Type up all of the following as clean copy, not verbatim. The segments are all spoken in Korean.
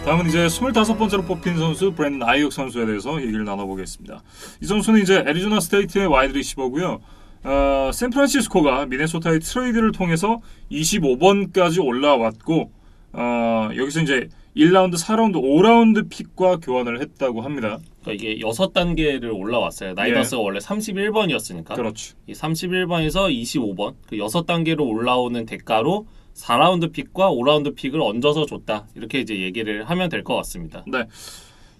다음은 이제 25번째로 뽑힌 선수 브랜든 아이옥 선수에 대해서 얘기를 나눠보겠습니다. 이 선수는 이제 애리조나 스테이트의 와이드 리시버고요. 샌프란시스코가 미네소타의 트레이드를 통해서 25번까지 올라왔고 여기서 이제 1라운드, 4라운드, 5라운드 픽과 교환을 했다고 합니다. 그러니까 이게 6단계를 올라왔어요. 나이너스가 원래 31번이었으니까. 그렇죠. 이 31번에서 25번, 그 6단계로 올라오는 대가로 4라운드 픽과 5라운드 픽을 얹어서 줬다. 이렇게 이제 얘기를 하면 될 것 같습니다. 네.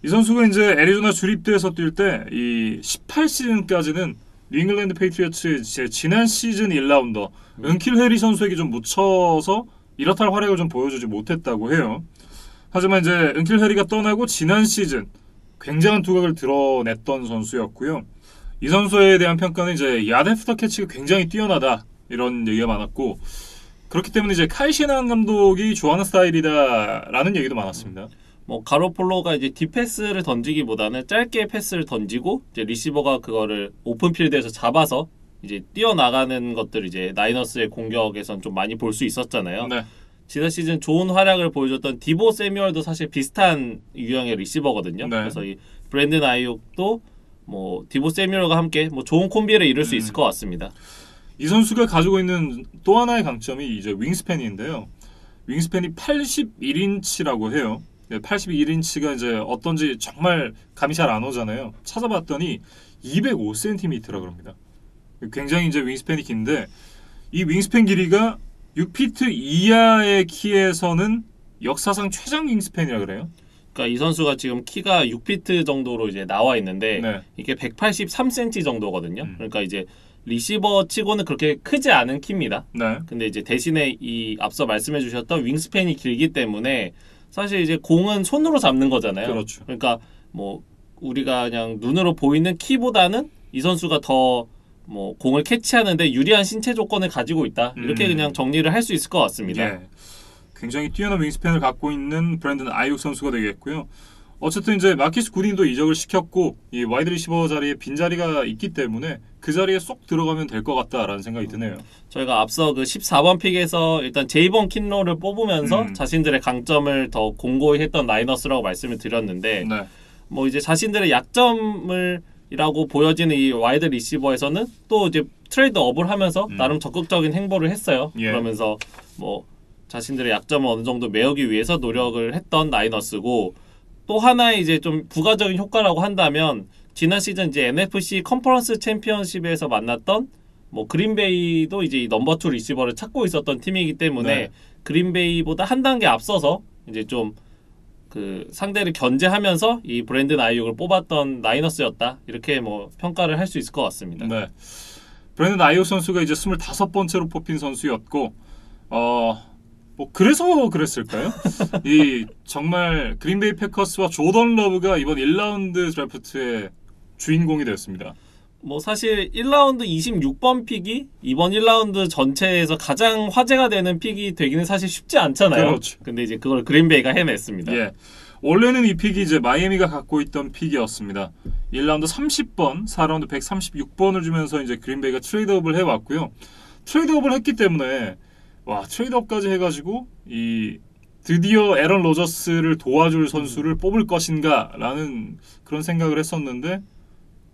이 선수가 이제 애리조나 주립대에서 뛸 때 이 18시즌까지는 뉴잉글랜드 페이트리어츠의 지난 시즌 1라운더 은킬 해리 선수에게 좀 묻혀서 이렇다 할 활약을 좀 보여주지 못했다고 해요. 하지만 이제 은킬 해리가 떠나고 지난 시즌 굉장한 두각을 드러냈던 선수였고요. 이 선수에 대한 평가는 이제 야드 애프터 캐치가 굉장히 뛰어나다 이런 얘기가 많았고, 그렇기 때문에 이제 카이 시나한 감독이 좋아하는 스타일이다라는 얘기도 많았습니다. 뭐 가로폴로가 이제 딥패스를 던지기보다는 짧게 패스를 던지고 이제 리시버가 그거를 오픈 필드에서 잡아서 이제 뛰어나가는 것들 이제 나이너스의 공격에선 좀 많이 볼 수 있었잖아요. 네. 지난 시즌 좋은 활약을 보여줬던 디보 세뮤얼도 사실 비슷한 유형의 리시버거든요. 네. 그래서 이 브랜든 아이옥도 뭐 디보 세뮤얼과 함께 뭐 좋은 콤비를 이룰 수 있을 것 같습니다. 이 선수가 가지고 있는 또 하나의 강점이 이제 윙스팬인데요. 윙스팬이 81인치라고 해요. 81인치가 이제 어떤지 정말 감이 잘 안 오잖아요. 찾아봤더니 205cm라 그럽니다. 굉장히 이제 윙스팬이 긴데 이 윙스팬 길이가 6피트 이하의 키에서는 역사상 최장 윙스팬이라 그래요. 그러니까 이 선수가 지금 키가 6피트 정도로 이제 나와 있는데 네. 이게 183cm 정도거든요. 그러니까 이제 리시버 치고는 그렇게 크지 않은 키입니다. 네. 근데 이제 대신에 이 앞서 말씀해 주셨던 윙스팬이 길기 때문에 사실 이제 공은 손으로 잡는 거잖아요. 그렇죠. 그러니까 뭐 우리가 그냥 눈으로 보이는 키보다는 이 선수가 더 뭐 공을 캐치하는데 유리한 신체 조건을 가지고 있다. 이렇게 그냥 정리를 할 수 있을 것 같습니다. 예. 굉장히 뛰어난 윙스팬을 갖고 있는 브랜든 아이옥 선수가 되겠고요. 어쨌든 이제 마키스 구린도 이적을 시켰고 이 와이드 리시버 자리에 빈자리가 있기 때문에 그 자리에 쏙 들어가면 될 것 같다라는 생각이 드네요. 저희가 앞서 그 14번 픽에서 일단 제이번 킨로를 뽑으면서 자신들의 강점을 더 공고히 했던 라이너스라고 말씀을 드렸는데 네. 뭐 이제 자신들의 약점을 이라고 보여지는 이 와이드 리시버에서는 또 이제 트레이드 업을 하면서 나름 적극적인 행보를 했어요. 예. 그러면서 뭐 자신들의 약점을 어느 정도 메우기 위해서 노력을 했던 나이너스고, 또 하나의 이제 좀 부가적인 효과라고 한다면 지난 시즌 이제 NFC 컨퍼런스 챔피언십에서 만났던 뭐 그린베이도 이제 이 넘버 2 리시버를 찾고 있었던 팀이기 때문에 네. 그린베이보다 한 단계 앞서서 이제 좀 그 상대를 견제하면서 이 브랜든 아이옥을 뽑았던 나이너스였다. 이렇게 뭐 평가를 할 수 있을 것 같습니다. 네. 브랜든 아이옥 선수가 이제 25번째로 뽑힌 선수였고 뭐 그래서 그랬을까요? 이 정말 그린베이 패커스와 조던 러브가 이번 1라운드 드래프트의 주인공이 되었습니다. 뭐 사실 1라운드 26번 픽이 이번 1라운드 전체에서 가장 화제가 되는 픽이 되기는 사실 쉽지 않잖아요. 그렇죠. 근데 이제 그걸 그린베이가 해냈습니다. 예. 원래는 이 픽이 이제 마이애미가 갖고 있던 픽이었습니다. 1라운드 30번, 4라운드 136번을 주면서 이제 그린베이가 트레이드업을 해왔고요. 트레이드업을 했기 때문에 트레이드업까지 해가지고 이 드디어 애런 로저스를 도와줄 선수를 뽑을 것인가라는 그런 생각을 했었는데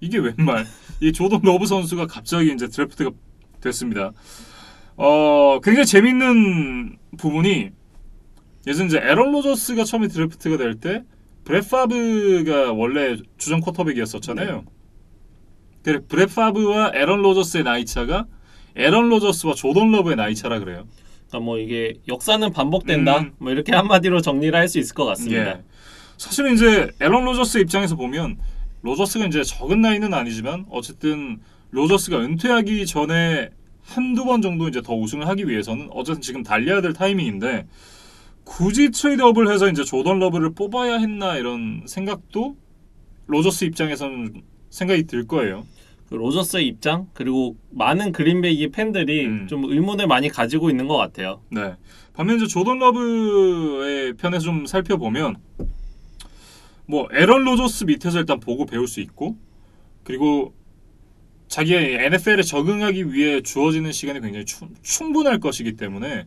이게 웬말 이 조던 러브 선수가 갑자기 이제 드래프트가 됐습니다. 굉장히 재밌는 부분이 예전 이제 애런 로저스가 처음에 드래프트가 될 때 브렛 파브가 원래 주전 쿼터백이었었잖아요. 네. 브렛 파브와 애런 로저스의 나이 차가 애런 로저스와 조던 러브의 나이 차라 그래요. 그러니까 뭐 이게 역사는 반복된다. 뭐 이렇게 한마디로 정리를 할 수 있을 것 같습니다. 예. 사실은 이제 애런 로저스 입장에서 보면 로저스가 이제 적은 나이는 아니지만 어쨌든 로저스가 은퇴하기 전에 한두 번 정도 이제 더 우승을 하기 위해서는 어쨌든 지금 달려야 될 타이밍인데 굳이 트레이드업을 해서 이제 조던 러브를 뽑아야 했나 이런 생각도 로저스 입장에서는 생각이 들 거예요. 그 로저스의 입장 그리고 많은 그린베이 팬들이 좀 의문을 많이 가지고 있는 것 같아요. 네. 반면 이제 조던 러브의 편에서 좀 살펴보면 뭐 애런 로저스 밑에서 일단 보고 배울 수 있고 그리고 자기가 NFL에 적응하기 위해 주어지는 시간이 굉장히 충분할 것이기 때문에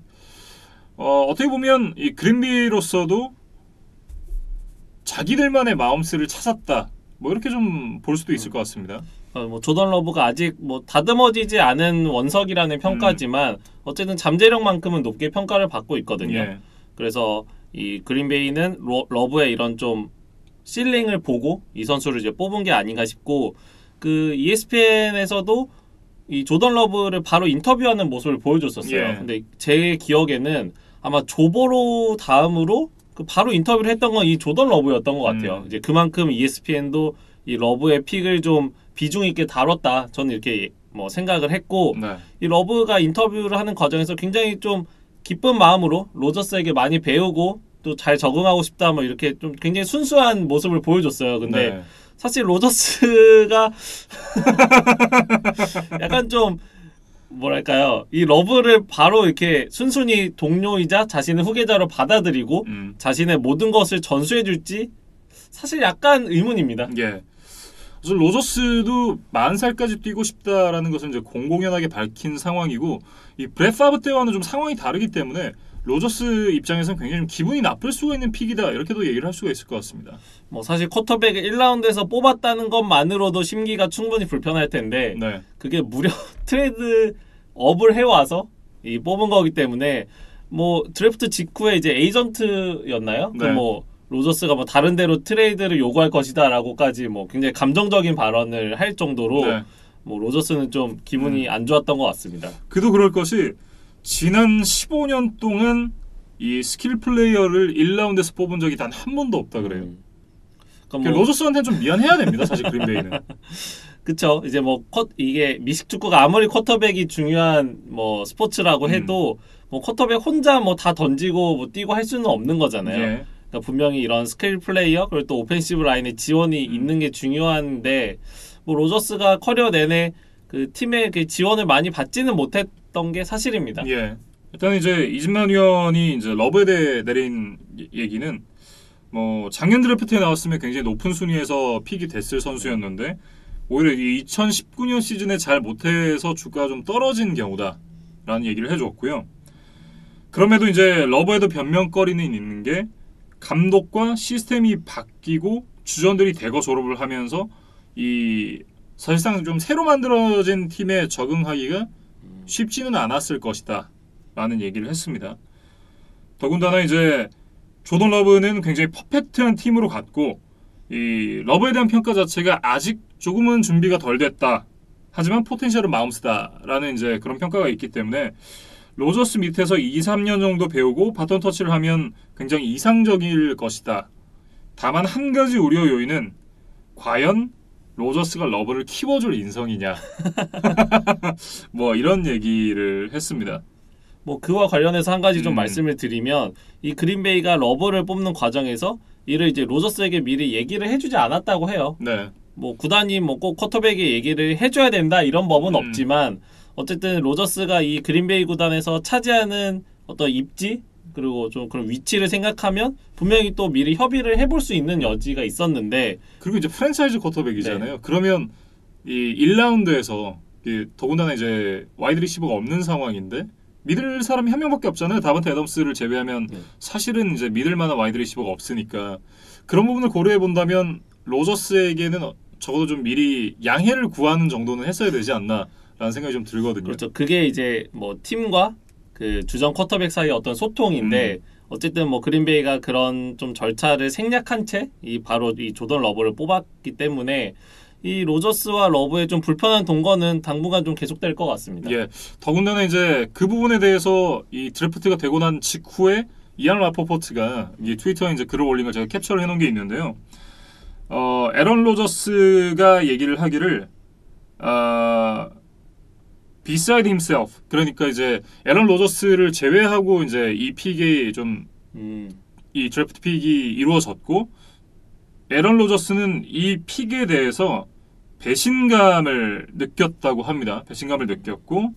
어떻게 보면 이 그린비로서도 자기들만의 마음씨를 찾았다. 뭐 이렇게 좀 볼 수도 있을 것 같습니다. 뭐 조던 러브가 아직 뭐 다듬어지지 않은 원석이라는 평가지만 어쨌든 잠재력만큼은 높게 평가를 받고 있거든요. 예. 그래서 이 그린베이는 러브의 이런 좀 실링을 보고 이 선수를 이제 뽑은 게 아닌가 싶고 그 ESPN에서도 이 조던 러브를 바로 인터뷰하는 모습을 보여줬었어요. 예. 근데 제 기억에는 아마 조보로 다음으로 그 바로 인터뷰를 했던 건 이 조던 러브였던 것 같아요. 이제 그만큼 ESPN도 이 러브의 픽을 좀 비중 있게 다뤘다. 저는 이렇게 뭐 생각을 했고 네. 이 러브가 인터뷰를 하는 과정에서 굉장히 좀 기쁜 마음으로 로저스에게 많이 배우고 또 잘 적응하고 싶다 뭐 이렇게 좀 굉장히 순수한 모습을 보여줬어요. 근데 네. 사실 로저스가 약간 좀 뭐랄까요 이 러브를 바로 이렇게 순순히 동료이자 자신의 후계자로 받아들이고 자신의 모든 것을 전수해줄지 사실 약간 의문입니다. 예. 그래서 로저스도 40살까지 뛰고 싶다라는 것을 이제 공공연하게 밝힌 상황이고 이 브렛 파브 때와는 좀 상황이 다르기 때문에 로저스 입장에서는 굉장히 좀 기분이 나쁠 수가 있는 픽이다 이렇게도 얘기를 할 수가 있을 것 같습니다. 뭐 사실 쿼터백을 1라운드에서 뽑았다는 것만으로도 심기가 충분히 불편할 텐데 네. 그게 무려 트레이드 업을 해와서 이 뽑은 거기 때문에 뭐 드래프트 직후에 이제 에이전트였나요? 네. 그 뭐 로저스가 뭐 다른 데로 트레이드를 요구할 것이다라고까지 뭐 굉장히 감정적인 발언을 할 정도로 네. 뭐 로저스는 좀 기분이 안 좋았던 것 같습니다. 그도 그럴 것이 지난 15년 동안 이 스킬 플레이어를 1라운드에서 뽑은 적이 단 한 번도 없다 그래요. 그러니까 뭐 로저스한테는 좀 미안해야 됩니다. 사실 그린베이는. 그쵸. 이제 뭐 이게 미식 축구가 아무리 쿼터백이 중요한 뭐 스포츠라고 해도 뭐 쿼터백 혼자 뭐 다 던지고 뭐 뛰고 할 수는 없는 거잖아요. 예. 그러니까 분명히 이런 스킬 플레이어 그리고 또 오펜시브 라인의 지원이 있는 게 중요한데 뭐 로저스가 커리어 내내 그 팀의 그 지원을 많이 받지는 못했던 게 사실입니다. 예. 일단 이제 이진만 위원이 이제 러브에 대해 내린 얘기는 뭐 작년 드래프트에 나왔으면 굉장히 높은 순위에서 픽이 됐을 선수였는데 오히려 이 2019년 시즌에 잘 못해서 주가가 좀 떨어진 경우다라는 얘기를 해줬고요. 그럼에도 이제 러브에도 변명거리는 있는 게 감독과 시스템이 바뀌고 주전들이 대거 졸업을 하면서 이 사실상 좀 새로 만들어진 팀에 적응하기가 쉽지는 않았을 것이다 라는 얘기를 했습니다. 더군다나 이제 조던 러브는 굉장히 퍼펙트한 팀으로 갔고 이 러브에 대한 평가 자체가 아직 조금은 준비가 덜 됐다. 하지만 포텐셜은 마음스다라는 이제 그런 평가가 있기 때문에 로저스 밑에서 2, 3년 정도 배우고 바톤 터치를 하면 굉장히 이상적일 것이다. 다만 한 가지 우려 요인은 과연 로저스가 러브를 키워줄 인성이냐. 뭐 이런 얘기를 했습니다. 뭐 그와 관련해서 한 가지 좀 말씀을 드리면 이 그린베이가 러브를 뽑는 과정에서 이를 이제 로저스에게 미리 얘기를 해주지 않았다고 해요. 네. 뭐 구단이 뭐 꼭 쿼터백에 얘기를 해줘야 된다 이런 법은 없지만 어쨌든 로저스가 이 그린베이 구단에서 차지하는 어떤 입지 그리고 좀 그런 위치를 생각하면 분명히 또 미리 협의를 해볼 수 있는 여지가 있었는데 그리고 이제 프랜차이즈 쿼터백이잖아요. 네. 그러면 이 1라운드에서 더군다나 이제 와이드 리시버가 없는 상황인데 믿을 사람이 한 명밖에 없잖아요. 다반테 애덤스를 제외하면 사실은 이제 믿을 만한 와이드 리시버가 없으니까 그런 부분을 고려해 본다면 로저스에게는 적어도 좀 미리 양해를 구하는 정도는 했어야 되지 않나라는 생각이 좀 들거든요. 그렇죠. 그게 이제 뭐 팀과 그 주전 쿼터백 사이의 어떤 소통인데 어쨌든 뭐 그린베이가 그런 좀 절차를 생략한 채 이 바로 이 조던 러브를 뽑았기 때문에 이 로저스와 러브의 좀 불편한 동거는 당분간 좀 계속될 것 같습니다. 예. 더군다나 이제 그 부분에 대해서 이 드래프트가 되고 난 직후에 이안 라포포트가 이 트위터에 이제 글을 올린 걸 제가 캡처를 해놓은 게 있는데요. 에런 로저스가 얘기를 하기를 beside himself 그러니까 이제 에런 로저스를 제외하고 이제 이 픽이 좀 이 드래프트 픽이 이루어졌고 에런 로저스는 이 픽에 대해서 배신감을 느꼈다고 합니다. 배신감을 느꼈고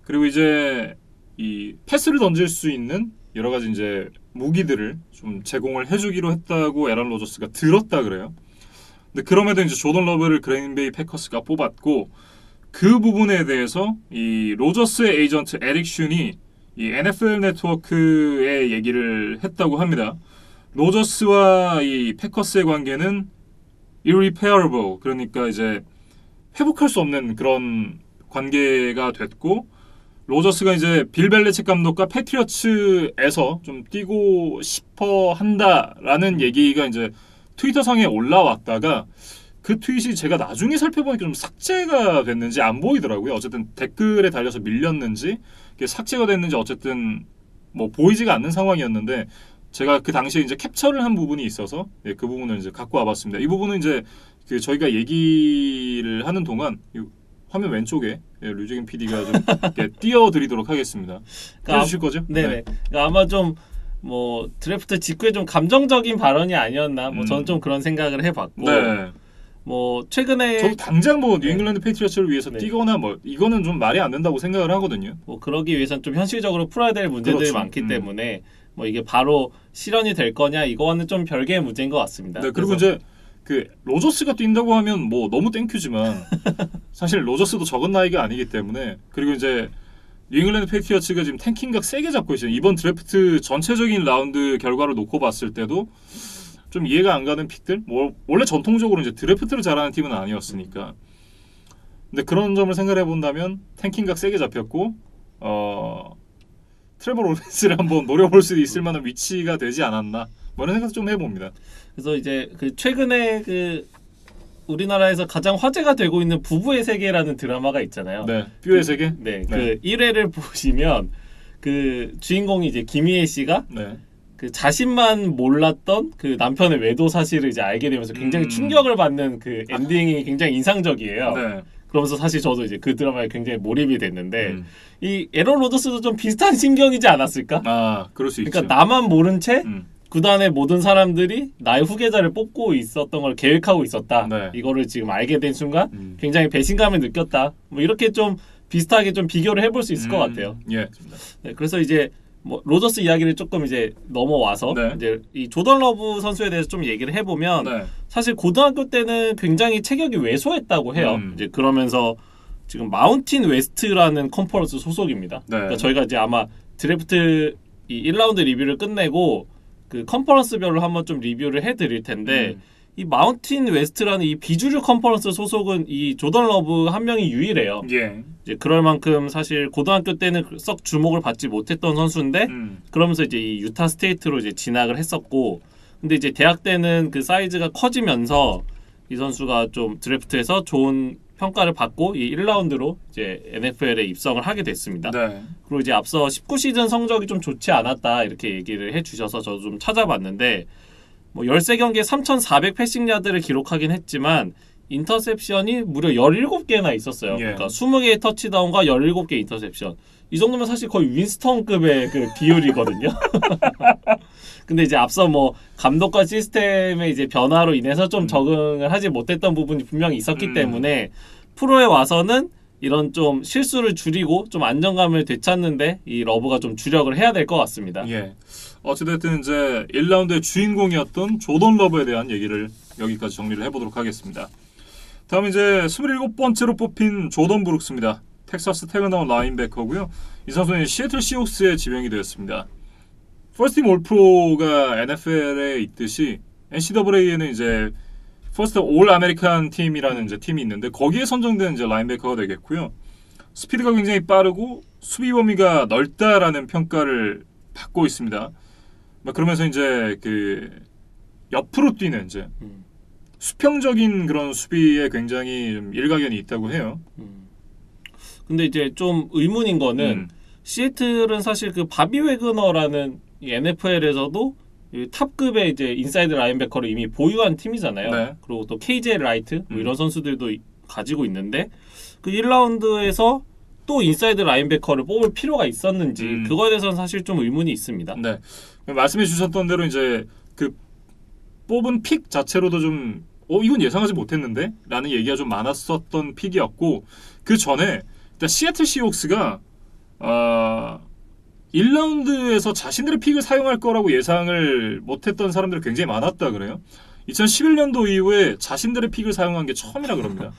그리고 이제 이 패스를 던질 수 있는 여러 가지 이제 무기들을 좀 제공을 해주기로 했다고 에런 로저스가 들었다 그래요. 근데 그럼에도 이제 조던 러브를 그린베이 패커스가 뽑았고 그 부분에 대해서 이 로저스의 에이전트 에릭 슌이 이 NFL 네트워크에 얘기를 했다고 합니다. 로저스와 이 패커스의 관계는 irreparable, 그러니까 이제 회복할 수 없는 그런 관계가 됐고, 로저스가 이제 빌 벨리책 감독과 패트리어츠에서 좀 뛰고 싶어 한다라는 얘기가 이제 트위터상에 올라왔다가 그 트윗이 제가 나중에 살펴보니까 좀 삭제가 됐는지 안 보이더라고요. 어쨌든 댓글에 달려서 밀렸는지 이게 삭제가 됐는지 어쨌든 뭐 보이지가 않는 상황이었는데, 제가 그 당시에 이제 캡처를 한 부분이 있어서 예, 그 부분을 이제 갖고 와봤습니다. 이 부분은 이제 그 저희가 얘기를 하는 동안 이 화면 왼쪽에 예, 류재균 PD가 좀 이렇게 띄워드리도록 하겠습니다. 해주실 거죠? 네네. 네. 그러니까 아마 좀 뭐 드래프트 직후에 좀 감정적인 발언이 아니었나. 뭐 저는 좀 그런 생각을 해봤고. 네. 뭐 최근에 저도 당장 뭐 뉴잉글랜드 패트리어츠를 위해서 네. 뛰거나 뭐 이거는 좀 말이 안 된다고 생각을 하거든요. 뭐 그러기 위해서는 좀 현실적으로 풀어야 될 문제들이 그렇죠. 많기 때문에 뭐 이게 바로 실현이 될 거냐 이거와는 좀 별개의 문제인 것 같습니다. 네, 그리고 그래서 이제 그 로저스가 뛴다고 하면 뭐 너무 땡큐지만 사실 로저스도 적은 나이가 아니기 때문에, 그리고 이제 뉴잉글랜드 패트리어츠가 지금 탱킹각 세게 잡고 있어요. 이번 드래프트 전체적인 라운드 결과를 놓고 봤을 때도 좀 이해가 안 가는 픽들. 뭐 원래 전통적으로 이제 드래프트를 잘하는 팀은 아니었으니까. 근데 그런 점을 생각해 본다면 탱킹각 세게 잡혔고 트레버 로렌스를 한번 노려볼 수 있을 만한 위치가 되지 않았나, 뭐 이런 생각 좀 해봅니다. 그래서 이제 그 최근에 그 우리나라에서 가장 화제가 되고 있는 부부의 세계라는 드라마가 있잖아요. 네, 뷰의 세계. 네, 네. 그 1회를 보시면 그 주인공이 이제 김희애 씨가 네. 그 자신만 몰랐던 그 남편의 외도 사실을 이제 알게 되면서 굉장히 충격을 받는 그 엔딩이 굉장히 인상적이에요. 네. 그러면서 사실 저도 이제 그 드라마에 굉장히 몰입이 됐는데 이 에런 로저스도 좀 비슷한 심경이지 않았을까? 아, 그럴 수 있죠. 그러니까 나만 모른 채 음. 구단의 모든 사람들이 나의 후계자를 뽑고 있었던 걸 계획하고 있었다. 네. 이거를 지금 알게 된 순간 굉장히 배신감을 느꼈다. 뭐 이렇게 좀 비슷하게 좀 비교를 해볼 수 있을 것 같아요. 예. 네, 그래서 이제 뭐 로저스 이야기를 조금 이제 넘어와서 네. 이제 이 조던 러브 선수에 대해서 좀 얘기를 해보면 네. 사실 고등학교 때는 굉장히 체격이 왜소했다고 해요. 이제 그러면서 지금 마운틴 웨스트라는 컨퍼런스 소속입니다. 네. 그러니까 저희가 이제 아마 드래프트 이 1라운드 리뷰를 끝내고 그 컨퍼런스별로 한번 좀 리뷰를 해드릴 텐데 이 마운틴 웨스트라는 이 비주류 컨퍼런스 소속은 이 조던 러브 한 명이 유일해요. 예. 이제 그럴 만큼 사실 고등학교 때는 썩 주목을 받지 못했던 선수인데 그러면서 이제 이 유타 스테이트로 이제 진학을 했었고, 근데 이제 대학 때는 그 사이즈가 커지면서 이 선수가 좀 드래프트에서 좋은 평가를 받고 이 1라운드로 이제 NFL에 입성을 하게 됐습니다. 네. 그리고 이제 앞서 19시즌 성적이 좀 좋지 않았다 이렇게 얘기를 해주셔서 저도 좀 찾아봤는데 뭐 13경기에 3,400 패싱 야드를 기록하긴 했지만 인터셉션이 무려 17개나 있었어요. 예. 그러니까 20개의 터치다운과 17개 인터셉션. 이 정도면 사실 거의 윈스턴급의 그 비율이거든요. 근데 이제 앞서 뭐 감독과 시스템의 이제 변화로 인해서 좀 적응을 하지 못했던 부분이 분명히 있었기 때문에 프로에 와서는 이런 좀 실수를 줄이고 좀 안정감을 되찾는데 이 러브가 좀 주력을 해야 될 것 같습니다. 예. 어찌됐든 이제 1라운드의 주인공이었던 조던 러브에 대한 얘기를 여기까지 정리를 해보도록 하겠습니다. 다음 이제 27번째로 뽑힌 조던 브룩스입니다. 텍사스 태그나운 라인베커고요. 이 선수는 시애틀 시옥스에 지명이 되었습니다. 퍼스트팀 올프로가 NFL에 있듯이 NCAA에는 이제 퍼스트 올 아메리칸 팀이라는 이제 팀이 있는데 거기에 선정된 이제 라인베커가 되겠고요. 스피드가 굉장히 빠르고 수비 범위가 넓다라는 평가를 받고 있습니다. 그러면서 이제 그 옆으로 뛰는 이제 수평적인 그런 수비에 굉장히 좀 일가견이 있다고 해요. 근데 이제 좀 의문인 거는 시애틀은 사실 그 바비 웨그너라는 이 NFL에서도 이 탑급의 이제 인사이드 라인베커를 이미 보유한 팀이잖아요. 네. 그리고 또 KJ 라이트 뭐 이런 선수들도 가지고 있는데 그 1라운드에서 또 인사이드 라인베커를 뽑을 필요가 있었는지 그거에 대해서는 사실 좀 의문이 있습니다. 네. 말씀해 주셨던 대로 이제 그 뽑은 픽 자체로도 좀 이건 예상하지 못했는데 라는 얘기가 좀 많았었던 픽이었고, 그 전에 일단 시애틀 시옥스가 1라운드에서 자신들의 픽을 사용할 거라고 예상을 못했던 사람들이 굉장히 많았다 그래요. 2011년도 이후에 자신들의 픽을 사용한 게 처음이라 그럽니다.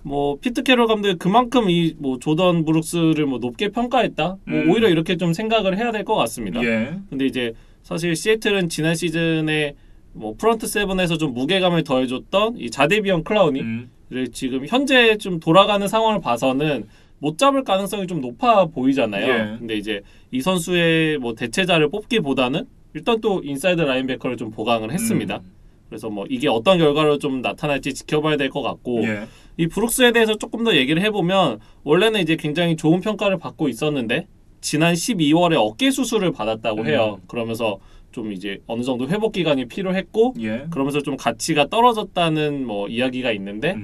뭐 피트 캐롤 감독이 그만큼 이 뭐 조던 브룩스를 뭐 높게 평가했다. 뭐 오히려 이렇게 좀 생각을 해야 될 것 같습니다. 예. 근데 이제 사실 시애틀은 지난 시즌에 뭐 프런트 세븐에서 좀 무게감을 더해줬던 이 자데비언 클라우니를 지금 현재 좀 돌아가는 상황을 봐서는 못 잡을 가능성이 좀 높아 보이잖아요. 예. 근데 이제 이 선수의 뭐 대체자를 뽑기보다는 일단 또 인사이드 라인베커를 좀 보강을 했습니다. 그래서 뭐 이게 어떤 결과로 좀 나타날지 지켜봐야 될 것 같고 예. 이 브룩스에 대해서 조금 더 얘기를 해보면 원래는 이제 굉장히 좋은 평가를 받고 있었는데 지난 12월에 어깨 수술을 받았다고 해요. 그러면서 좀 이제 어느 정도 회복 기간이 필요했고 예. 그러면서 좀 가치가 떨어졌다는 뭐 이야기가 있는데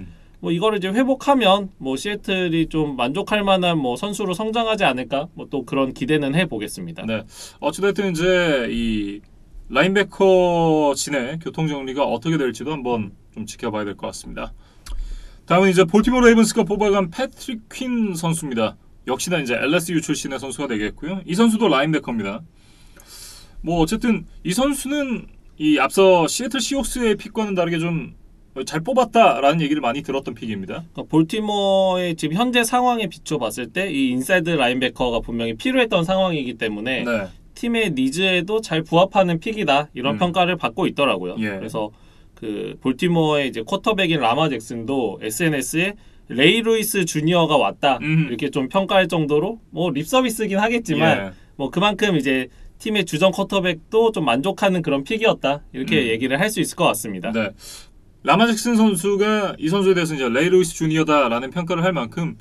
뭐 이거를 이제 회복하면 뭐 시애틀이 좀 만족할 만한 뭐 선수로 성장하지 않을까 뭐 또 그런 기대는 해보겠습니다. 네. 어찌됐든 이제 이 라인베커 진의 교통 정리가 어떻게 될지도 한번 좀 지켜봐야 될 것 같습니다. 다음은 이제 볼티모어 레이븐스가 뽑아간 패트릭 퀸 선수입니다. 역시나 이제 LSU 출신의 선수가 되겠고요. 이 선수도 라인베커입니다. 뭐 어쨌든 이 선수는 이 앞서 시애틀 시옥스의 픽과는 다르게 좀 잘 뽑았다라는 얘기를 많이 들었던 픽입니다. 그러니까 볼티모어의 지금 현재 상황에 비춰봤을 때 이 인사이드 라인베커가 분명히 필요했던 상황이기 때문에 네. 팀의 니즈에도 잘 부합하는 픽이다 이런 평가를 받고 있더라고요. 예. 그래서 그 볼티모어의 이제 쿼터백인 라마 잭슨도 SNS에 레이 루이스 주니어가 왔다 이렇게 좀 평가할 정도로 뭐 립서비스긴 하겠지만 예. 뭐 그만큼 이제 팀의 주전 쿼터백도 좀 만족하는 그런 픽이었다 이렇게 얘기를 할 수 있을 것 같습니다. 네. 라마 잭슨 선수가 이 선수에 대해서 이제 레이 루이스 주니어다라는 평가를 할 만큼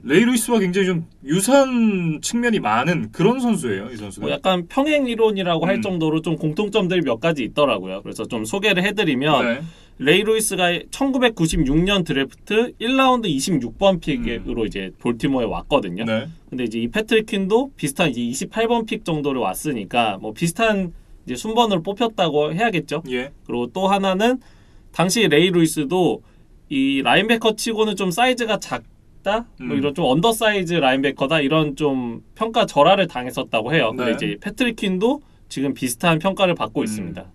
레이 루이스와 굉장히 좀 유사한 측면이 많은 그런 선수예요. 이 선수는. 뭐 약간 평행 이론이라고 할 정도로 좀 공통점들이 몇 가지 있더라고요. 그래서 좀 소개를 해드리면 네. 레이 루이스가 1996년 드래프트 1라운드 26번 픽으로 이제 볼티모어에 왔거든요. 네. 근데 이제 이 패트릭 퀸도 비슷한 이제 28번 픽 정도로 왔으니까 뭐 비슷한 이제 순번으로 뽑혔다고 해야겠죠. 예. 그리고 또 하나는 당시 레이 루이스도 이 라인베커 치고는 좀 사이즈가 작다, 뭐 이런 좀 언더사이즈 라인베커다 이런 좀 평가 절하를 당했었다고 해요. 근데 네. 이제 패트릭 퀸도 지금 비슷한 평가를 받고 있습니다.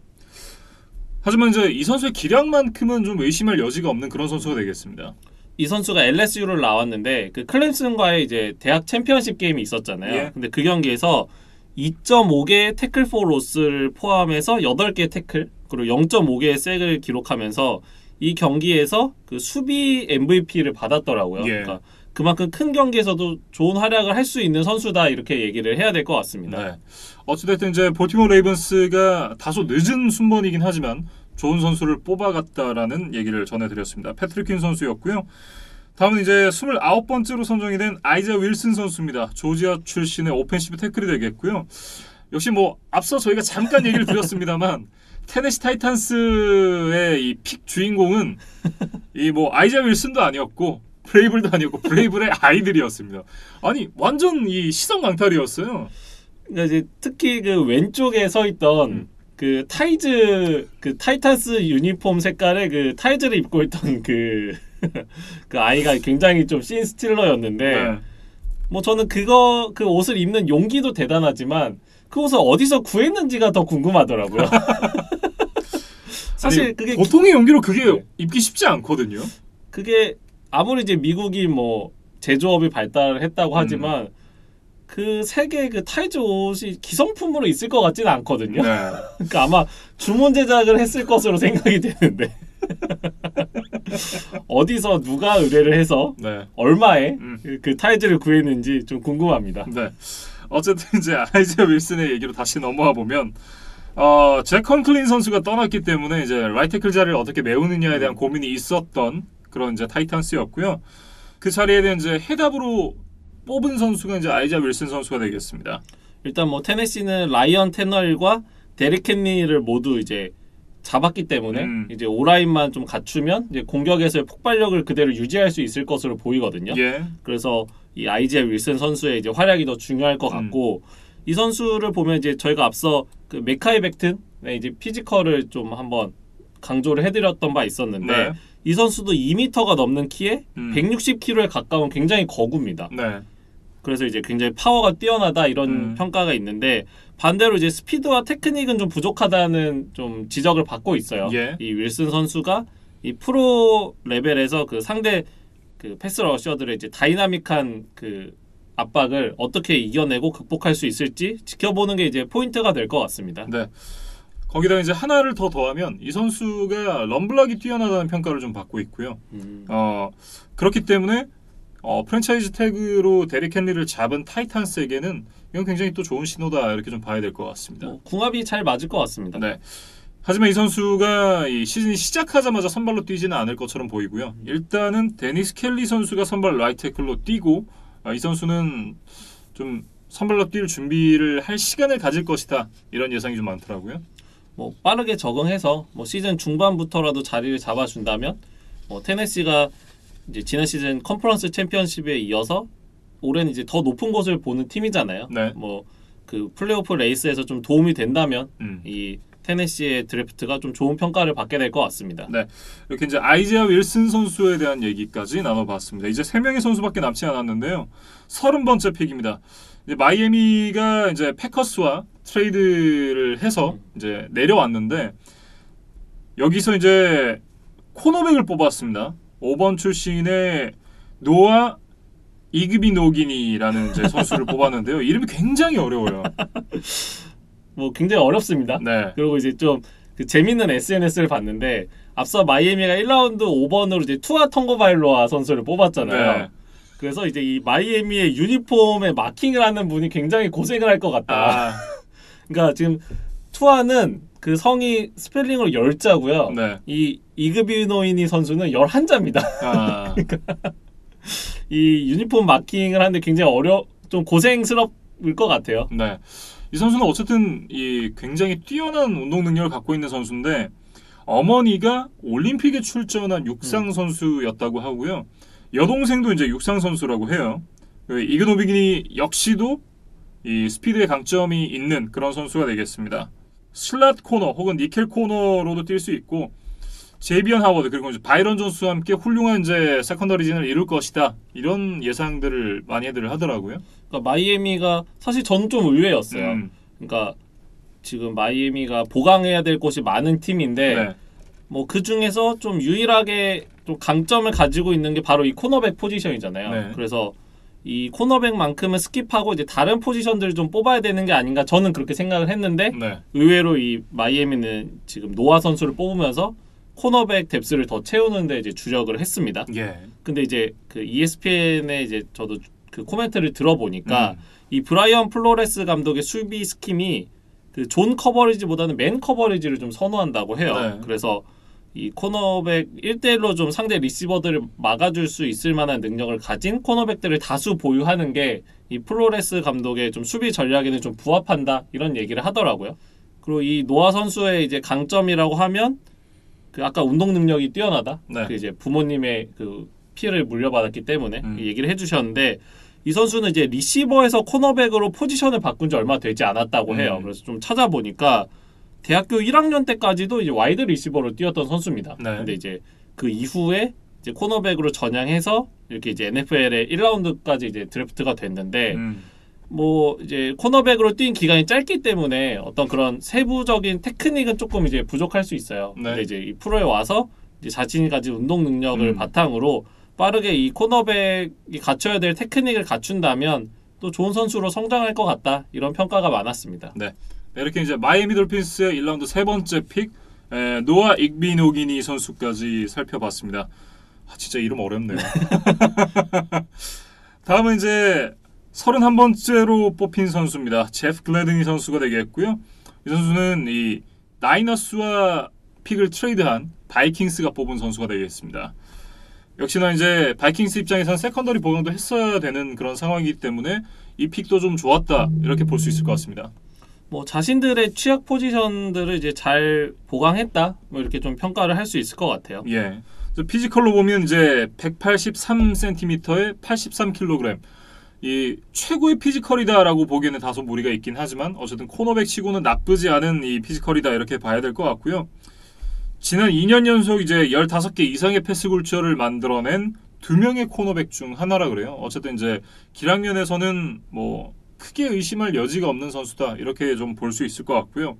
하지만 이제 이 선수의 기량만큼은 좀 의심할 여지가 없는 그런 선수가 되겠습니다. 이 선수가 LSU를 나왔는데 그 클lem슨과의 이제 대학 챔피언십 게임이 있었잖아요. 예. 근데 그 경기에서 2.5개의 태클 포 로스를 포함해서 8개의 태클 그리고 0.5개의 색을 기록하면서 이 경기에서 그 수비 MVP를 받았더라고요. 예. 그러니까 그만큼 큰 경기에서도 좋은 활약을 할 수 있는 선수다 이렇게 얘기를 해야 될 것 같습니다. 네. 어찌됐든 이제 볼티모어 레이븐스가 다소 늦은 순번이긴 하지만 좋은 선수를 뽑아갔다라는 얘기를 전해드렸습니다. 패트릭 퀸 선수였고요. 다음은 이제 29번째로 선정이 된 아이자 윌슨 선수입니다. 조지아 출신의 오펜시브 태클이 되겠고요. 역시 뭐 앞서 저희가 잠깐 얘기를 드렸습니다만 테네시 타이탄스의 이 픽 주인공은 이 뭐 아이자 윌슨도 아니었고 브레이블도 아니었고 브레이블의 아이들이었습니다. 아니 완전 이 시선 강탈이었어요. 그러니까 이제 특히 그 왼쪽에 서 있던 그 타이즈 그 타이탄스 유니폼 색깔의 그 타이즈를 입고 있던 그 아이가 굉장히 좀 씬 스틸러였는데 네. 뭐 저는 그 옷을 입는 용기도 대단하지만 그 옷을 어디서 구했는지가 더 궁금하더라고요. 사실 아니, 그게 보통의 용기로 그게 네. 입기 쉽지 않거든요. 그게 아무리 이제 미국이 뭐 제조업이 발달을 했다고 하지만 그 세계 그 타이즈 옷이 기성품으로 있을 것 같지는 않거든요. 네. 그러니까 아마 주문 제작을 했을 것으로 생각이 되는데 어디서 누가 의뢰를 해서 네. 얼마에 그 타이즈를 구했는지 좀 궁금합니다. 네. 어쨌든 이제 아이자 윌슨의 얘기로 다시 넘어와 보면 잭 컨클린 선수가 떠났기 때문에 이제 라이트 태클 자리를 어떻게 메우느냐에 대한 고민이 있었던 그런 이제 타이탄스였고요. 그 자리에 대한 이제 해답으로 뽑은 선수가 이제 아이자 윌슨 선수가 되겠습니다. 일단 뭐 테네시는 라이언 테널과 데릭 헨리를 모두 이제 잡았기 때문에 이제 오라인만 좀 갖추면 이제 공격에서의 폭발력을 그대로 유지할 수 있을 것으로 보이거든요. 예. 그래서 이 아이자 윌슨 선수의 이제 활약이 더 중요할 것 같고 이 선수를 보면 이제 저희가 앞서 그 메카이 벡튼의 이제 피지컬을 좀 한번 강조를 해드렸던 바 있었는데 네. 이 선수도 2m가 넘는 키에 160kg에 가까운 굉장히 거구입니다. 네. 그래서 이제 굉장히 파워가 뛰어나다 이런 평가가 있는데 반대로 이제 스피드와 테크닉은 좀 부족하다는 좀 지적을 받고 있어요. 예. 이 윌슨 선수가 이 프로 레벨에서 그 상대 그 패스 러셔들의 이제 다이나믹한 그 압박을 어떻게 이겨내고 극복할 수 있을지 지켜보는 게 이제 포인트가 될 것 같습니다. 네. 거기다 이제 하나를 더 더하면 이 선수가 럼블락이 뛰어나다는 평가를 좀 받고 있고요. 그렇기 때문에 프랜차이즈 태그로 데릭 헨리를 잡은 타이탄스에게는 이건 굉장히 또 좋은 신호다 이렇게 좀 봐야 될 것 같습니다. 궁합이 잘 맞을 것 같습니다. 네. 하지만 이 선수가 이 시즌이 시작하자마자 선발로 뛰지는 않을 것처럼 보이고요. 일단은 데니스 켈리 선수가 선발 라이트 태클로 뛰고 이 선수는 좀 선발로 뛸 준비를 할 시간을 가질 것이다. 이런 예상이 좀 많더라고요. 빠르게 적응해서 시즌 중반부터라도 자리를 잡아준다면 테네시가 이제 지난 시즌 컨퍼런스 챔피언십에 이어서 올해는 이제 더 높은 곳을 보는 팀이잖아요. 네. 그 플레이오프 레이스에서 좀 도움이 된다면 이 테네시의 드래프트가 좀 좋은 평가를 받게 될 것 같습니다. 네, 이렇게 이제 아이지아 윌슨 선수에 대한 얘기까지 나눠봤습니다. 이제 3명의 선수밖에 남지 않았는데요. 30번째 픽입니다. 이제 마이애미가 이제 패커스와 트레이드를 해서 이제 내려왔는데 여기서 이제 코너백을 뽑았습니다. 5번 출신의 노아 이그비노기니라는 이제 선수를 뽑았는데요. 이름이 굉장히 어려워요. 굉장히 어렵습니다. 네. 그리고 이제 좀 그 재밌는 SNS를 봤는데 앞서 마이애미가 1라운드 5번으로 이제 투아 텅고바일로아 선수를 뽑았잖아요. 네. 그래서 이제 이 마이애미의 유니폼에 마킹을 하는 분이 굉장히 고생을 할 것 같다. 그러니까 지금 투아는 그 성이 스펠링으로 10자고요. 네. 이 이그비노이니 선수는 11자입니다. 그러니까 이 유니폼 마킹을 하는데 굉장히 좀 고생스러울 것 같아요. 네. 이 선수는 어쨌든 이 굉장히 뛰어난 운동 능력을 갖고 있는 선수인데 어머니가 올림픽에 출전한 육상 선수였다고 하고요. 여동생도 이제 육상 선수라고 해요. 이그노비기니 역시도 이 스피드의 강점이 있는 그런 선수가 되겠습니다. 슬랏 코너 혹은 니켈 코너로도 뛸 수 있고 제이비언 하워드 그리고 이제 바이런 존스와 함께 훌륭한 이제 세컨더리진을 이룰 것이다. 이런 예상들을 많이들 하더라고요. 그러니까 마이애미가 사실 저는 좀 의외였어요. 그러니까 지금 마이애미가 보강해야 될 곳이 많은 팀인데 네. 그 중에서 좀 유일하게 좀 강점을 가지고 있는 게 바로 이 코너백 포지션이잖아요. 네. 그래서 이 코너백만큼은 스킵하고 이제 다른 포지션들을 좀 뽑아야 되는 게 아닌가 저는 그렇게 생각을 했는데 네. 의외로 이 마이애미는 지금 노아 선수를 뽑으면서 코너백 뎁스를 더 채우는데 이제 주력을 했습니다. 예. 근데 이제 그 ESPN에 이제 저도 그 코멘트를 들어보니까 이 브라이언 플로레스 감독의 수비 스킴이 그 존 커버리지보다는 맨 커버리지를 좀 선호한다고 해요. 네. 그래서 이 코너백 1대1로 좀 상대 리시버들을 막아줄 수 있을 만한 능력을 가진 코너백들을 다수 보유하는 게 이 플로레스 감독의 좀 수비 전략에는 좀 부합한다 이런 얘기를 하더라고요. 그리고 이 노아 선수의 이제 강점이라고 하면 그 아까 운동 능력이 뛰어나다. 네. 그 이제 부모님의 그 피해를 물려받았기 때문에 얘기를 해주셨는데 이 선수는 이제 리시버에서 코너백으로 포지션을 바꾼 지 얼마 되지 않았다고 해요. 그래서 좀 찾아보니까 대학교 1학년 때까지도 이제 와이드 리시버로 뛰었던 선수입니다. 네. 근데 이제 그 이후에 이제 코너백으로 전향해서 이렇게 이제 NFL의 1라운드까지 이제 드래프트가 됐는데 이제 코너백으로 뛴 기간이 짧기 때문에 어떤 그런 세부적인 테크닉은 조금 이제 부족할 수 있어요. 네. 근데 이제 이 프로에 와서 이제 자신이 가진 운동 능력을 바탕으로 빠르게 이 코너백이 갖춰야 될 테크닉을 갖춘다면 또 좋은 선수로 성장할 것 같다. 이런 평가가 많았습니다. 네. 이렇게 이제 마이애미 돌핀스의 1라운드 세 번째 픽 노아 익비노기니 선수까지 살펴봤습니다. 진짜 이름 어렵네요. 다음은 이제 31번째로 뽑힌 선수입니다. 제프 글래드니 선수가 되겠고요. 이 선수는 이 나이너스와 픽을 트레이드한 바이킹스가 뽑은 선수가 되겠습니다. 역시나 이제 바이킹스 입장에서는 세컨더리 보강도 했어야 되는 그런 상황이기 때문에 이 픽도 좀 좋았다 이렇게 볼 수 있을 것 같습니다. 자신들의 취약 포지션들을 이제 잘 보강했다 이렇게 좀 평가를 할 수 있을 것 같아요. 예. 피지컬로 보면 이제 183cm에 83kg 이 최고의 피지컬이다라고 보기에는 다소 무리가 있긴 하지만 어쨌든 코너백 치고는 나쁘지 않은 이 피지컬이다 이렇게 봐야 될 것 같고요. 지난 2년 연속 이제 15개 이상의 패스 굴처를 만들어낸 2명의 코너백 중 하나라 그래요. 어쨌든 이제 기량면에서는 크게 의심할 여지가 없는 선수다 이렇게 좀 볼 수 있을 것 같고요.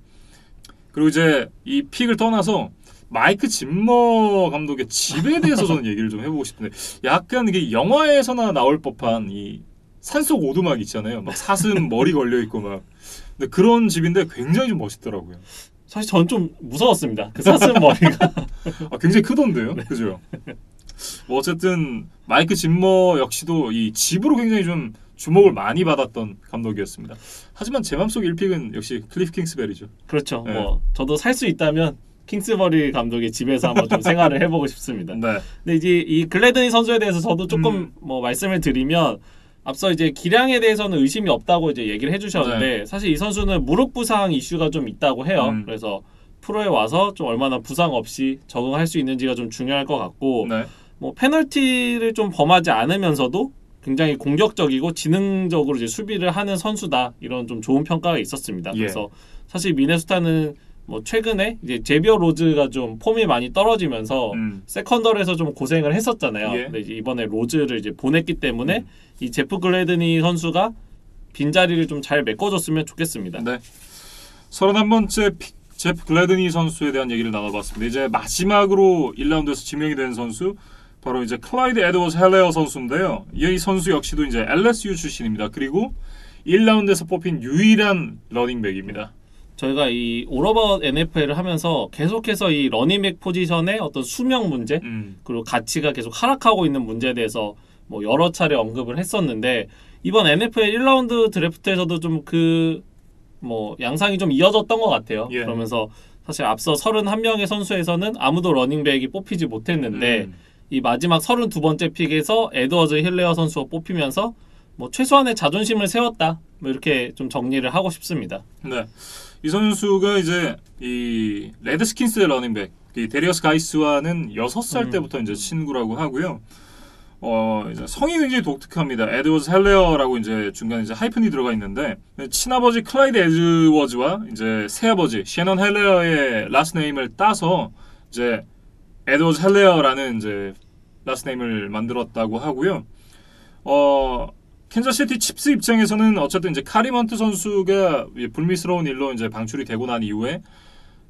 그리고 이제 이 픽을 떠나서 마이크 짐머 감독의 집에 대해서 저는 얘기를 좀 해보고 싶은데 약간 이게 영화에서나 나올 법한 이 산속 오두막 있잖아요. 막 사슴 머리 걸려 있고 막. 근데 그런 집인데 굉장히 좀 멋있더라고요. 사실 저는 좀 무서웠습니다. 그 사슴 머리가. 굉장히 크던데요. 그죠? 뭐 어쨌든 마이크 짐머 역시도 이 집으로 굉장히 좀 주목을 많이 받았던 감독이었습니다. 하지만 제 맘속 1픽은 역시 클리프 킹스베리죠. 그렇죠. 네. 뭐 저도 살 수 있다면 킹스버리 감독의 집에서 한번 좀 생활을 해보고 싶습니다. 네. 근데 이제 이 글래드니 선수에 대해서 저도 조금 뭐 말씀을 드리면 앞서 이제 기량에 대해서는 의심이 없다고 이제 얘기를 해주셨는데 사실 이 선수는 무릎 부상 이슈가 좀 있다고 해요. 그래서 프로에 와서 좀 얼마나 부상 없이 적응할 수 있는지가 좀 중요할 것 같고 네. 뭐 페널티를 좀 범하지 않으면서도 굉장히 공격적이고 지능적으로 이제 수비를 하는 선수다 이런 좀 좋은 평가가 있었습니다. 예. 그래서 사실 미네소타는 뭐 최근에 이제 제비어 로즈가 좀 폼이 많이 떨어지면서 세컨더에서 좀 고생을 했었잖아요. 예. 근데 이제 이번에 로즈를 이제 보냈기 때문에 이 제프 글래드니 선수가 빈자리를 좀 잘 메꿔줬으면 좋겠습니다. 네. 31번째 픽 제프 글래드니 선수에 대한 얘기를 나눠봤습니다. 이제 마지막으로 1라운드에서 지명이 된 선수 바로 이제 클라이드 에드워즈 헬레어 선수인데요. 이 선수 역시도 이제 LSU 출신입니다. 그리고 1라운드에서 뽑힌 유일한 러닝백입니다. 저희가 이 올어바웃 NFL을 하면서 계속해서 이 러닝백 포지션의 어떤 수명 문제 그리고 가치가 계속 하락하고 있는 문제에 대해서 뭐 여러 차례 언급을 했었는데 이번 NFL 1라운드 드래프트에서도 좀 그 뭐 양상이 좀 이어졌던 것 같아요. 예. 그러면서 사실 앞서 31명의 선수에서는 아무도 러닝백이 뽑히지 못했는데 이 마지막 32번째 픽에서 에드워즈 힐레어 선수가 뽑히면서 뭐 최소한의 자존심을 세웠다. 뭐 이렇게 좀 정리를 하고 싶습니다. 네. 이 선수가 이제 이 레드스킨스의 러닝백 이 데리어스 가이스와는 6살 때부터 이제 친구라고 하고요. 이제 성이 굉장히 독특합니다. 에드워즈 헬레어라고 이제 중간에 이제 하이픈이 들어가 있는데 친아버지 클라이드 에드워즈와 이제 새아버지 셰넌 헬레어의 라스트 네임을 따서 이제 에드워즈 헬레어라는 이제 라스트 네임을 만들었다고 하고요. 캔자스시티 칩스 입장에서는 어쨌든 이제 카리먼트 선수가 불미스러운 일로 이제 방출이 되고 난 이후에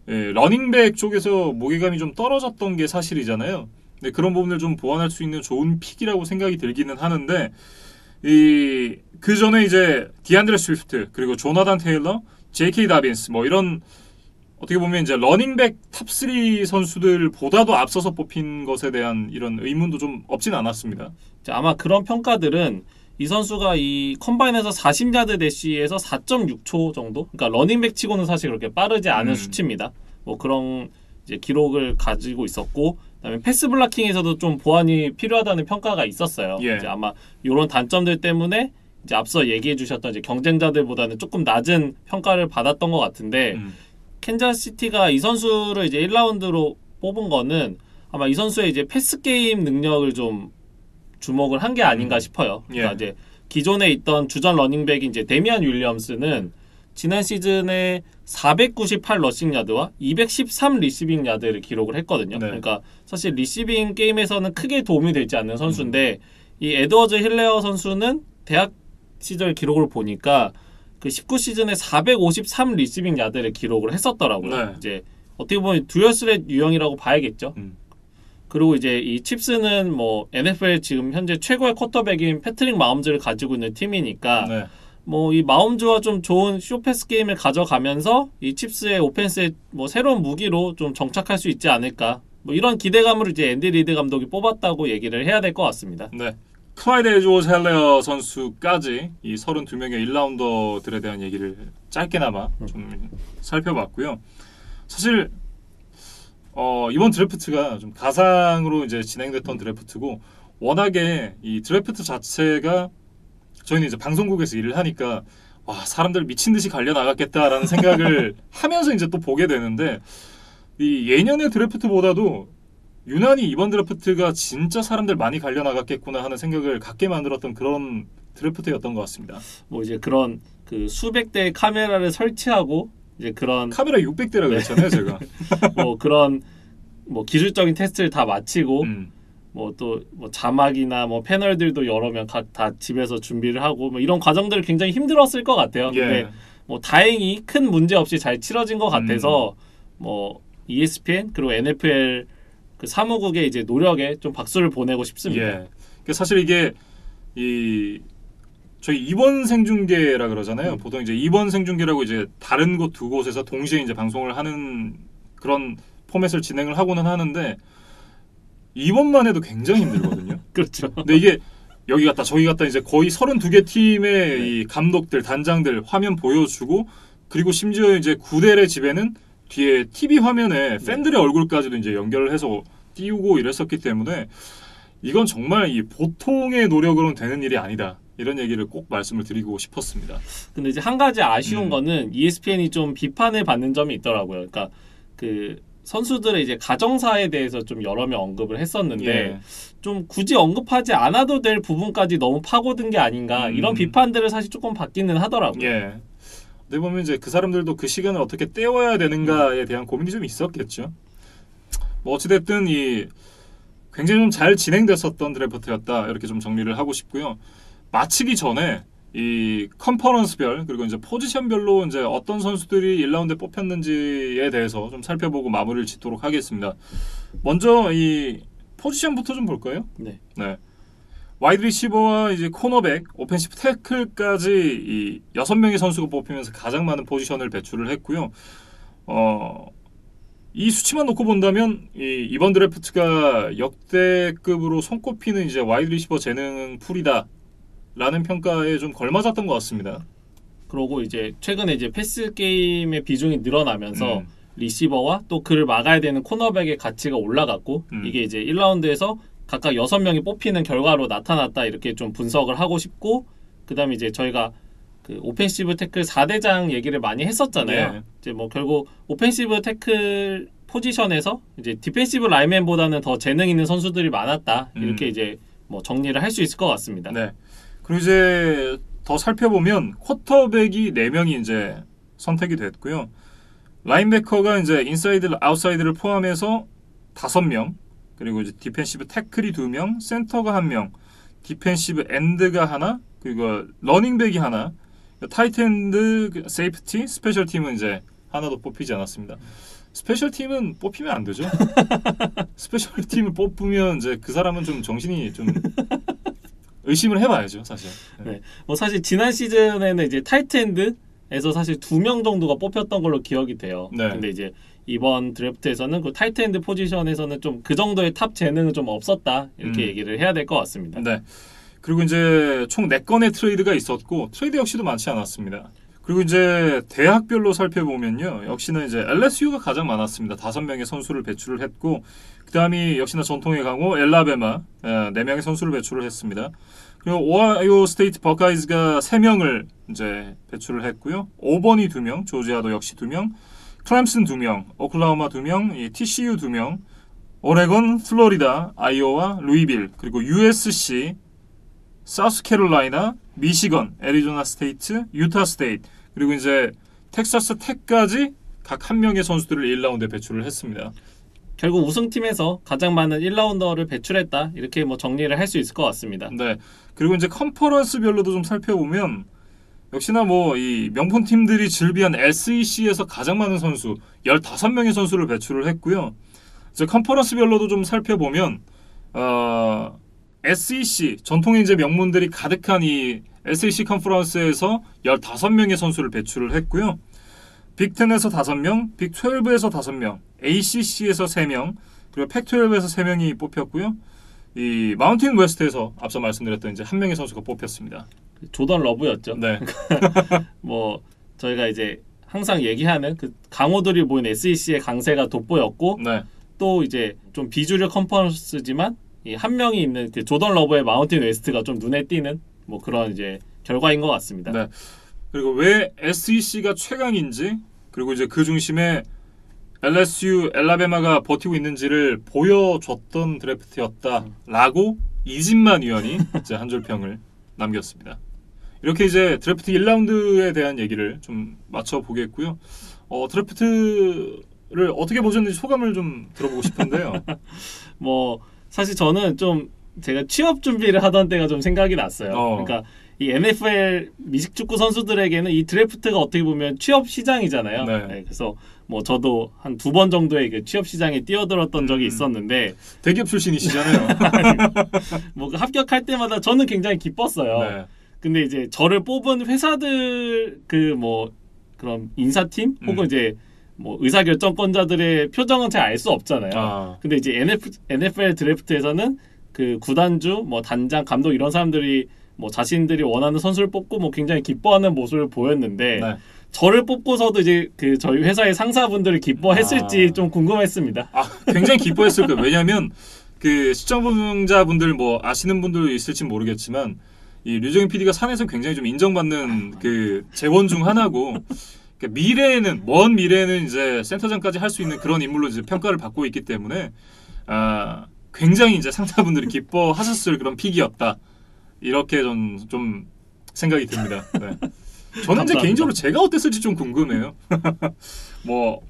러닝백 쪽에서 무게감이 좀 떨어졌던 게 사실이잖아요. 네, 그런 부분을 좀 보완할 수 있는 좋은 픽이라고 생각이 들기는 하는데 그 전에 이제 디안드레 스위프트 그리고 조나단 테일러, J.K. 다빈스 뭐 이런 어떻게 보면 이제 러닝백 탑3 선수들보다도 앞서서 뽑힌 것에 대한 이런 의문도 좀 없진 않았습니다. 아마 그런 평가들은 이 선수가 이 컴바인에서 40야드 대시에서 4.6초 정도? 그러니까 러닝백 치고는 사실 그렇게 빠르지 않은 수치입니다. 뭐 그런 이제 기록을 가지고 있었고 그다음에 패스 블락킹에서도 좀 보완이 필요하다는 평가가 있었어요. 예. 이제 아마 이런 단점들 때문에 이제 앞서 얘기해 주셨던 이제 경쟁자들보다는 조금 낮은 평가를 받았던 것 같은데 캔자스시티가 이 선수를 이제 1라운드로 뽑은 거는 아마 이 선수의 이제 패스 게임 능력을 좀 주목을 한 게 아닌가 싶어요. 그러니까 예. 이제 기존에 있던 주전 러닝백이 이제 데미안 윌리엄스는 지난 시즌에 498 러싱 야드와 213 리시빙 야드를 기록을 했거든요. 네. 그러니까 사실 리시빙 게임에서는 크게 도움이 되지 않는 선수인데 이 에드워즈 힐레어 선수는 대학 시절 기록을 보니까 그 19시즌에 453 리시빙 야드를 기록을 했었더라고요. 네. 이제 어떻게 보면 듀얼스렛 유형이라고 봐야겠죠. 그리고 이제 이 칩스는 뭐 NFL 지금 현재 최고의 쿼터백인 패트릭 마홈즈를 가지고 있는 팀이니까 네. 뭐 이 마홈즈와 좀 좋은 쇼패스 게임을 가져가면서 이 칩스의 오펜스의 뭐 새로운 무기로 좀 정착할 수 있지 않을까. 뭐 이런 기대감으로 이제 앤디 리드 감독이 뽑았다고 얘기를 해야 될 것 같습니다. 네. 클라이드 에드워즈 헬레어 선수까지 이 32명의 1라운더들에 대한 얘기를 짧게나마 좀 살펴봤고요. 사실 이번 드래프트가 좀 가상으로 이제 진행됐던 드래프트고 워낙에 이 드래프트 자체가 저희는 이제 방송국에서 일을 하니까 와 사람들 미친 듯이 갈려 나갔겠다라는 생각을 하면서 이제 또 보게 되는데 이 예년의 드래프트보다도 유난히 이번 드래프트가 진짜 사람들 많이 갈려 나갔겠구나 하는 생각을 갖게 만들었던 그런 드래프트였던 것 같습니다. 뭐 이제 그런 그 수백 대의 카메라를 설치하고 이제 그런 카메라 600대라고 그랬잖아요, 제가. 뭐 그런 뭐 기술적인 테스트를 다 마치고 뭐 또 뭐 자막이나 뭐 패널들도 여러 명 각 다 집에서 준비를 하고 뭐 이런 과정들을 굉장히 힘들었을 것 같아요. 예. 근데 뭐 다행히 큰 문제 없이 잘 치러진 것 같아서 뭐 ESPN 그리고 NFL 그 사무국의 이제 노력에 좀 박수를 보내고 싶습니다. 예. 그러니까 사실 이게 이 저희 2번 생중계라 그러잖아요. 보통 이제 2번 생중계라고 이제 다른 곳 두 곳에서 동시에 이제 방송을 하는 그런 포맷을 진행을 하고는 하는데 2번만 해도 굉장히 힘들거든요. 그렇죠. 근데 이게 여기 갔다 저기 갔다 이제 거의 32개 팀의 이 감독들, 단장들 화면 보여주고 그리고 심지어 이제 구델의 집에는 뒤에 TV 화면에 팬들의 얼굴까지도 이제 연결을 해서 띄우고 이랬었기 때문에 이건 정말 이 보통의 노력으로는 되는 일이 아니다. 이런 얘기를 꼭 말씀을 드리고 싶었습니다. 근데 이제 한 가지 아쉬운 거는 ESPN이 좀 비판을 받는 점이 있더라고요. 그러니까 그 선수들의 이제 가정사에 대해서 좀 여러 명 언급을 했었는데 예. 좀 굳이 언급하지 않아도 될 부분까지 너무 파고든 게 아닌가 이런 비판들을 사실 조금 받기는 하더라고요. 예. 근데 보면 이제 그 사람들도 그 시간을 어떻게 때워야 되는가에 대한 고민이 좀 있었겠죠. 뭐 어찌됐든 이 굉장히 좀 잘 진행됐었던 드래프트였다 이렇게 좀 정리를 하고 싶고요. 마치기 전에 이 컨퍼런스별 그리고 이제 포지션별로 이제 어떤 선수들이 1라운드에 뽑혔는지에 대해서 좀 살펴보고 마무리를 짓도록 하겠습니다. 먼저 이 포지션부터 좀 볼까요? 네. 네. 와이드 리시버와 이제 코너백, 오펜시브 태클까지 이 6명의 선수가 뽑히면서 가장 많은 포지션을 배출을 했고요. 이 수치만 놓고 본다면 이번 드래프트가 역대급으로 손꼽히는 이제 와이드 리시버 재능 풀이다라는 평가에 좀 걸맞았던 것 같습니다. 그러고 이제 최근에 이제 패스 게임의 비중이 늘어나면서 리시버와 또 그를 막아야 되는 코너백의 가치가 올라갔고 이게 이제 1라운드에서 각각 6명이 뽑히는 결과로 나타났다 이렇게 좀 분석을 하고 싶고 그다음에 이제 저희가 그 오펜시브 태클 4대장 얘기를 많이 했었잖아요. 네. 이제 뭐 결국 오펜시브 태클 포지션에서 이제 디펜시브 라인맨보다는 더 재능 있는 선수들이 많았다. 이렇게 이제 뭐 정리를 할 수 있을 것 같습니다. 네. 그리고 이제 더 살펴보면 쿼터백이 4명이 이제 선택이 됐고요. 라인베커가 이제 인사이드, 아웃사이드를 포함해서 5명, 그리고 이제 디펜시브 태클이 2명, 센터가 1명, 디펜시브 엔드가 하나, 그리고 러닝백이 하나, 타이트엔드, 세이프티, 스페셜 팀은 이제 하나도 뽑히지 않았습니다. 스페셜 팀은 뽑히면 안 되죠. 스페셜 팀을 뽑으면 이제 그 사람은 좀 정신이 좀 의심을 해봐야죠, 사실. 네. 뭐 사실 지난 시즌에는 이제 타이트엔드에서 사실 2명 정도가 뽑혔던 걸로 기억이 돼요. 네. 근데 이제 이번 드래프트에서는 그 타이트엔드 포지션에서는 좀 그 정도의 탑 재능은 좀 없었다 이렇게 얘기를 해야 될 것 같습니다. 네. 그리고 이제 총 4건의 트레이드가 있었고 트레이드 역시도 많지 않았습니다. 그리고 이제 대학별로 살펴보면요. 역시나 이제 LSU가 가장 많았습니다. 5명의 선수를 배출을 했고 그 다음이 역시나 전통의 강호 엘라베마 4명의 선수를 배출을 했습니다. 그리고 오하이오 스테이트 버카이즈가 3명을 이제 배출을 했고요. 오번이 2명, 조지아도 역시 2명, 클램슨 2명, 오클라호마 2명, TCU 2명, 오레곤, 플로리다, 아이오와, 루이빌, 그리고 USC, 사우스캐롤라이나, 미시건, 애리조나 스테이트, 유타 스테이트, 그리고 이제 텍사스 텍까지 각 한 명의 선수들을 1라운드에 배출을 했습니다. 결국 우승팀에서 가장 많은 1라운더를 배출했다 이렇게 뭐 정리를 할 수 있을 것 같습니다. 네. 그리고 이제 컨퍼런스별로도 좀 살펴보면 역시나 뭐 이 명품 팀들이 즐비한 SEC에서 가장 많은 선수 15명의 선수를 배출을 했고요. 이제 컨퍼런스별로도 좀 살펴보면 SEC 전통의 이제 명문들이 가득한 이 SEC 컨퍼런스에서 15명의 선수를 배출을 했고요. 빅10에서 5명, 빅12에서 5명, ACC에서 3명, 그리고 팩12에서 3명이 뽑혔고요. 이 마운틴 웨스트에서 앞서 말씀드렸던 이제 한 명의 선수가 뽑혔습니다. 조던 러브였죠. 네. 뭐 저희가 이제 항상 얘기하는 그 강호들이 모인 SEC의 강세가 돋보였고 네. 또 이제 좀 비주류 컨퍼런스지만 이 한 명이 있는 그 조던 러브의 마운틴 웨스트가 좀 눈에 띄는 뭐 그런 이제 결과인 것 같습니다. 네. 그리고 왜 SEC가 최강인지 그리고 이제 그 중심에 LSU, 엘라베마가 버티고 있는지를 보여줬던 드래프트였다라고 이진만 위원이 이제 한 줄 평을 남겼습니다. 이렇게 이제 드래프트 1라운드에 대한 얘기를 좀 맞춰보겠고요. 드래프트를 어떻게 보셨는지 소감을 좀 들어보고 싶은데요. 뭐 사실 저는 좀 제가 취업 준비를 하던 때가 좀 생각이 났어요. 그러니까 이 NFL 미식축구 선수들에게는 이 드래프트가 어떻게 보면 취업 시장이잖아요. 네. 네, 그래서 뭐 저도 한 2번 정도의 그 취업 시장에 뛰어들었던 적이 있었는데 대기업 출신이시잖아요. 뭐 합격할 때마다 저는 굉장히 기뻤어요. 네. 근데 이제 저를 뽑은 회사들 그 뭐 그런 인사팀 혹은 이제 뭐 의사결정권자들의 표정은 잘 알 수 없잖아요. 근데 이제 NFL 드래프트에서는 그 구단주, 뭐 단장, 감독 이런 사람들이 뭐 자신들이 원하는 선수를 뽑고 뭐 굉장히 기뻐하는 모습을 보였는데 네. 저를 뽑고서도 이제 그 저희 회사의 상사분들이 기뻐했을지 좀 궁금했습니다. 굉장히 기뻐했을 거예요. 왜냐하면 그 시청자분들 뭐 아시는 분들 있을지 모르겠지만 이 류정인 PD가 산에서 굉장히 좀 인정받는 그 재원 중 하나고 그러니까 미래에는 먼 미래에는 이제 센터장까지 할 수 있는 그런 인물로 이제 평가를 받고 있기 때문에 굉장히 이제 상사분들이 기뻐하셨을 그런 픽이었다 이렇게 좀 생각이 듭니다. 네. 저는 이제 개인적으로 제가 어땠을지 좀 궁금해요. 뭐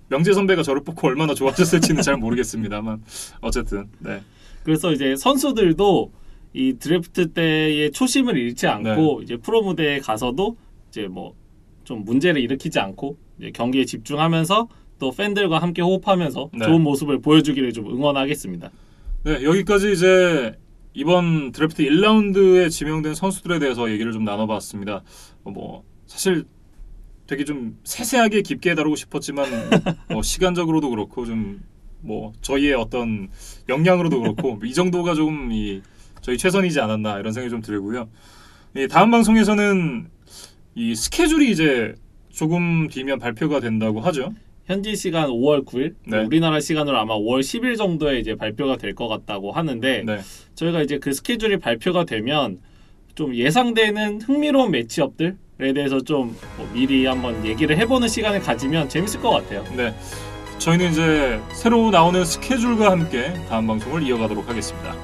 명재 선배가 저를 뽑고 얼마나 좋아하셨을지는 잘 모르겠습니다만 어쨌든 네. 그래서 이제 선수들도 이 드래프트 때의 초심을 잃지 않고 이제 프로 무대에 가서도 이제 뭐 좀 문제를 일으키지 않고 이제 경기에 집중하면서 또 팬들과 함께 호흡하면서 좋은 모습을 보여주기를 좀 응원하겠습니다. 네, 여기까지 이제 이번 드래프트 1라운드에 지명된 선수들에 대해서 얘기를 좀 나눠봤습니다. 뭐 사실 되게 좀 세세하게 깊게 다루고 싶었지만 뭐 시간적으로도 그렇고 좀 뭐 저희의 어떤 역량으로도 그렇고 이 정도가 좀 저희 최선이지 않았나 이런 생각이 좀 들고요. 다음 방송에서는 이 스케줄이 이제 조금 뒤면 발표가 된다고 하죠. 현지 시간 5월 9일, 네. 우리나라 시간으로 아마 5월 10일 정도에 이제 발표가 될 것 같다고 하는데 저희가 이제 그 스케줄이 발표가 되면 좀 예상되는 흥미로운 매치업들에 대해서 좀 미리 한번 얘기를 해보는 시간을 가지면 재밌을 것 같아요. 네, 저희는 이제 새로 나오는 스케줄과 함께 다음 방송을 이어가도록 하겠습니다.